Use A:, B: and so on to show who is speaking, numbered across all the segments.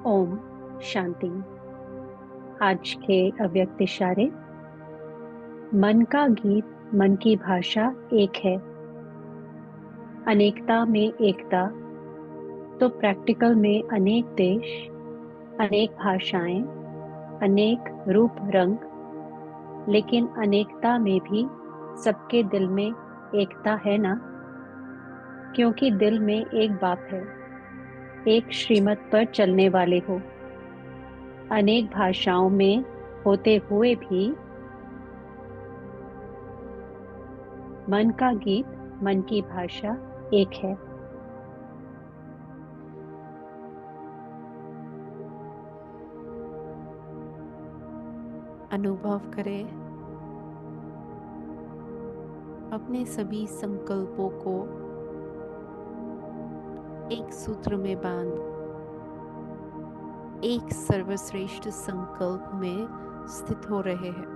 A: ओम शांति। आज के अव्यक्त इशारे। मन का गीत, मन की भाषा एक है। अनेकता में एकता। तो प्रैक्टिकल में अनेक देश, अनेक भाषाएं, अनेक रूप रंग, लेकिन अनेकता में भी सबके दिल में एकता है ना। क्योंकि दिल में एक बाप है, एक श्रीमत पर चलने वाले हो। अनेक भाषाओं में होते हुए भी मन का गीत, मन की भाषा एक है।
B: अनुभव करें अपने सभी संकल्पों को एक सूत्र में बांध एक सर्वश्रेष्ठ संकल्प में स्थित हो रहे हैं।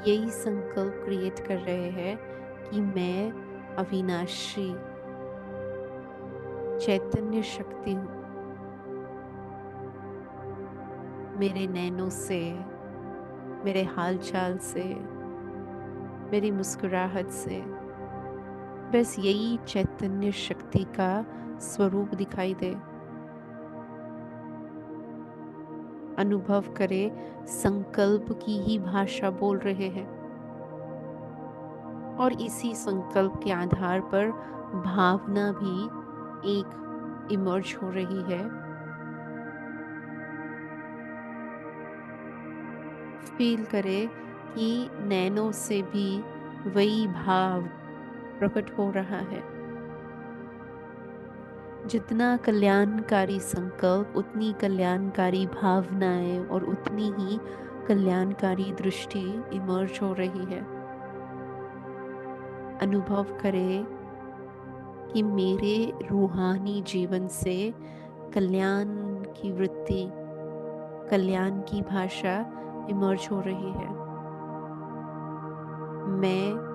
B: यही संकल्प क्रिएट कर रहे हैं कि मैं अविनाशी चैतन्य शक्ति हूँ। मेरे नैनों से, मेरे हालचाल से, मेरी मुस्कुराहट से बस यही चैतन्य शक्ति का स्वरूप दिखाई दे। अनुभव करें संकल्प की ही भाषा बोल रहे हैं और इसी संकल्प के आधार पर भावना भी एक इमर्ज हो रही है। फील करें कि नैनों से भी वही भाव प्रकट हो रहा है। जितना कल्याणकारी संकल्प उतनी कल्याणकारी भावनाएं और उतनी ही कल्याणकारी दृष्टि इमर्ज हो रही है। अनुभव करें कि मेरे रूहानी जीवन से कल्याण की वृत्ति, कल्याण की भाषा इमर्ज हो रही है। मैं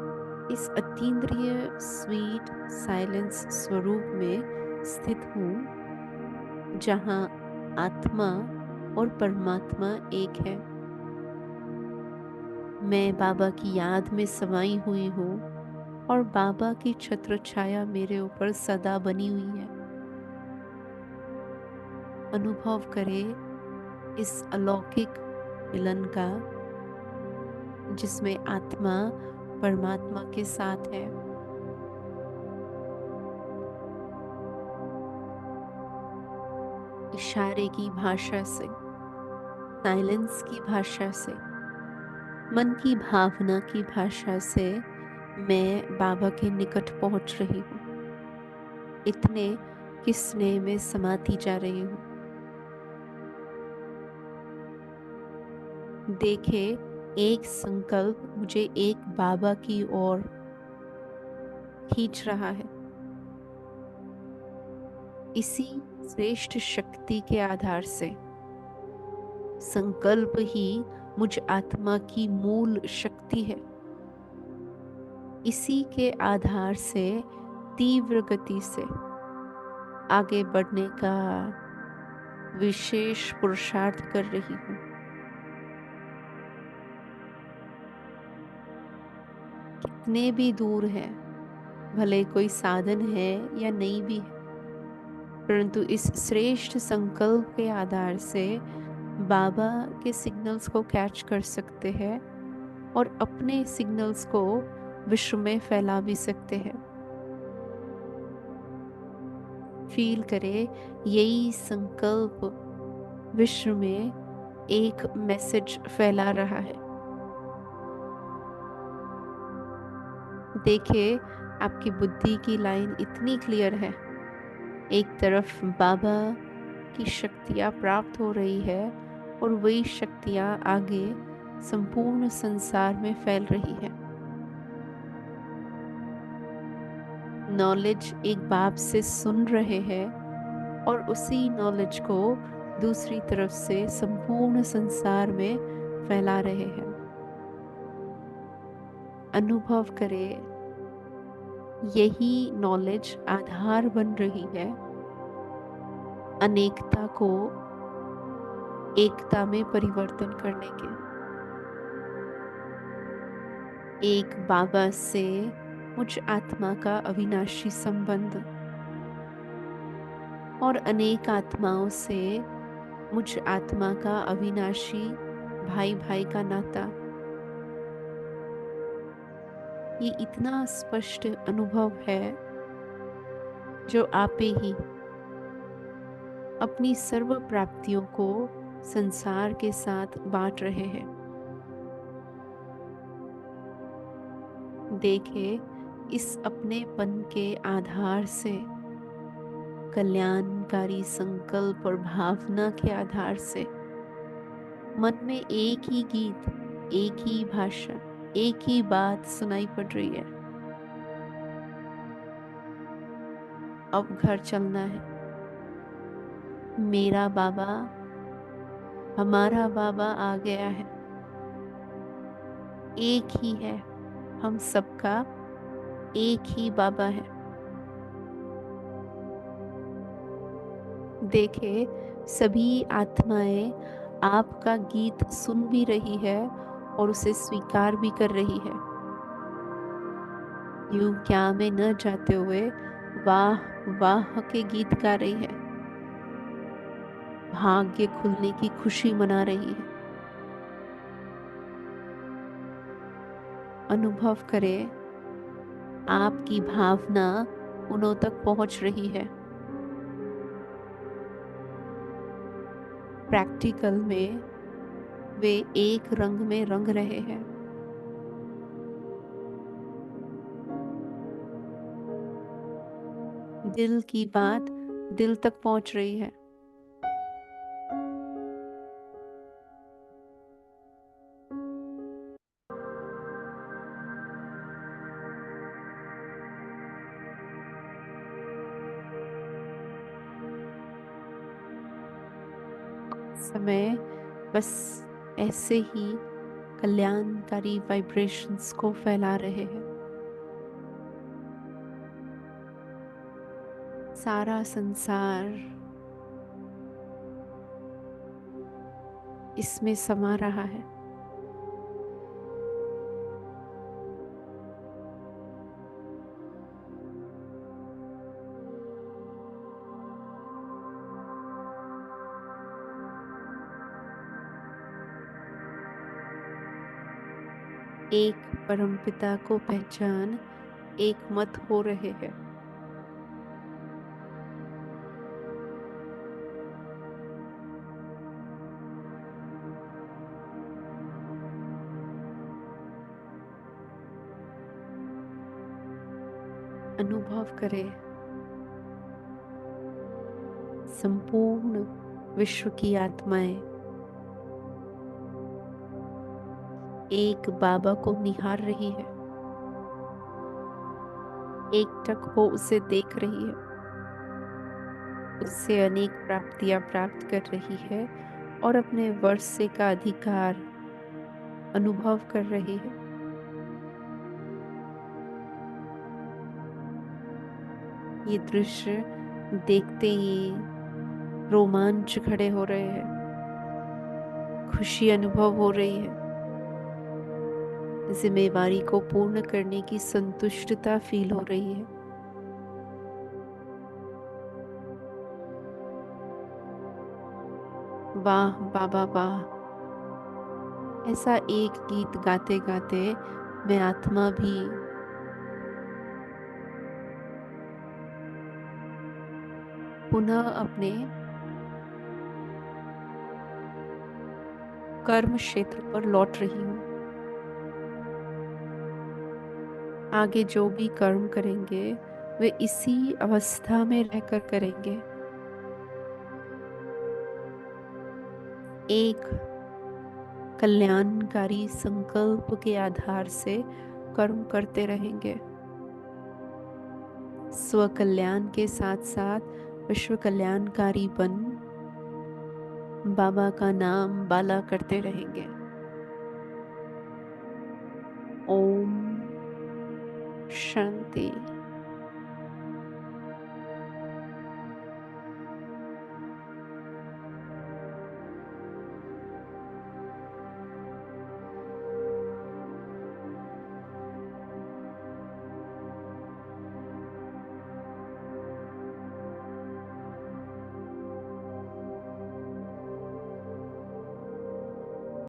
B: इस अतीन्द्रिय स्वीट साइलेंस स्वरूप में स्थित हूँ जहाँ आत्मा और परमात्मा एक है। मैं बाबा की याद में समाई हुई हूँ और बाबा की छत्र छाया मेरे ऊपर सदा बनी हुई है। अनुभव करें इस अलौकिक मिलन का जिसमें आत्मा परमात्मा के साथ है। इशारे की भाषा से, साइलेंस की भाषा से, मन की भावना की भाषा से मैं बाबा के निकट पहुंच रही हूँ। इतने कि स्नेह में समाती जा रही हूँ। देखे एक संकल्प मुझे एक बाबा की ओर खींच रहा है। इसी श्रेष्ठ शक्ति के आधार से संकल्प ही मुझ आत्मा की मूल शक्ति है। इसी के आधार से तीव्र गति से आगे बढ़ने का विशेष पुरुषार्थ कर रही हूँ। कितने भी दूर है, भले कोई साधन है या नहीं भी है, परंतु इस श्रेष्ठ संकल्प के आधार से बाबा के सिग्नल्स को कैच कर सकते हैं और अपने सिग्नल्स को विश्व में फैला भी सकते हैं। फील करें यही संकल्प विश्व में एक मैसेज फैला रहा है। देखिए आपकी बुद्धि की लाइन इतनी क्लियर है। एक तरफ बाबा की शक्तियाँ प्राप्त हो रही है और वही शक्तियाँ आगे संपूर्ण संसार में फैल रही है। नॉलेज एक बाप से सुन रहे हैं और उसी नॉलेज को दूसरी तरफ से संपूर्ण संसार में फैला रहे हैं। अनुभव करें यही नॉलेज आधार बन रही है अनेकता को एकता में परिवर्तन करने के, एक बाबा से मुझ आत्मा का अविनाशी संबंध और अनेक आत्माओं से मुझ आत्मा का अविनाशी भाई भाई का नाता, ये इतना स्पष्ट अनुभव है जो आपे ही अपनी सर्व प्राप्तियों को संसार के साथ बांट रहे हैं। देखे इस अपनेपन के आधार से, कल्याणकारी संकल्प और भावना के आधार से मन में एक ही गीत, एक ही भाषा, एक ही बात सुनाई पड़ रही है। अब घर चलना है। मेरा बाबा, हमारा बाबा आ गया है। एक ही है, हम सबका एक ही बाबा है। देखे सभी आत्माएं आपका गीत सुन भी रही है और उसे स्वीकार भी कर रही है। यूं क्या में न जाते हुए वाह वाह के गीत गा रही है, भाग्य खुलने की खुशी मना रही है। अनुभव करें, आपकी भावना उन्हों तक पहुंच रही है। प्रैक्टिकल में वे एक रंग में रंग रहे हैं। दिल की बात दिल तक पहुंच रही है। समय बस ऐसे ही कल्याणकारी वाइब्रेशंस को फैला रहे हैं। सारा संसार इसमें समा रहा है। एक परमपिता को पहचान एक मत हो रहे हैं। अनुभव करें, संपूर्ण विश्व की आत्माएं एक बाबा को निहार रही है, एकटक हो उसे देख रही है, उससे अनेक प्राप्तियां प्राप्त कर रही है और अपने वर्षे का अधिकार अनुभव कर रही है। ये दृश्य देखते ही रोमांच खड़े हो रहे हैं, खुशी अनुभव हो रही है, जिम्मेवारी को पूर्ण करने की संतुष्टता फील हो रही है। वाह बाबा वाह। ऐसा एक गीत गाते गाते मैं आत्मा भी पुनः अपने कर्म क्षेत्र पर लौट रही हूँ। आगे जो भी कर्म करेंगे वे इसी अवस्था में रहकर करेंगे। एक कल्याणकारी संकल्प के आधार से कर्म करते रहेंगे। स्व कल्याण के साथ साथ विश्व कल्याणकारी बन बाबा का नाम बाला करते रहेंगे। ओम शांति।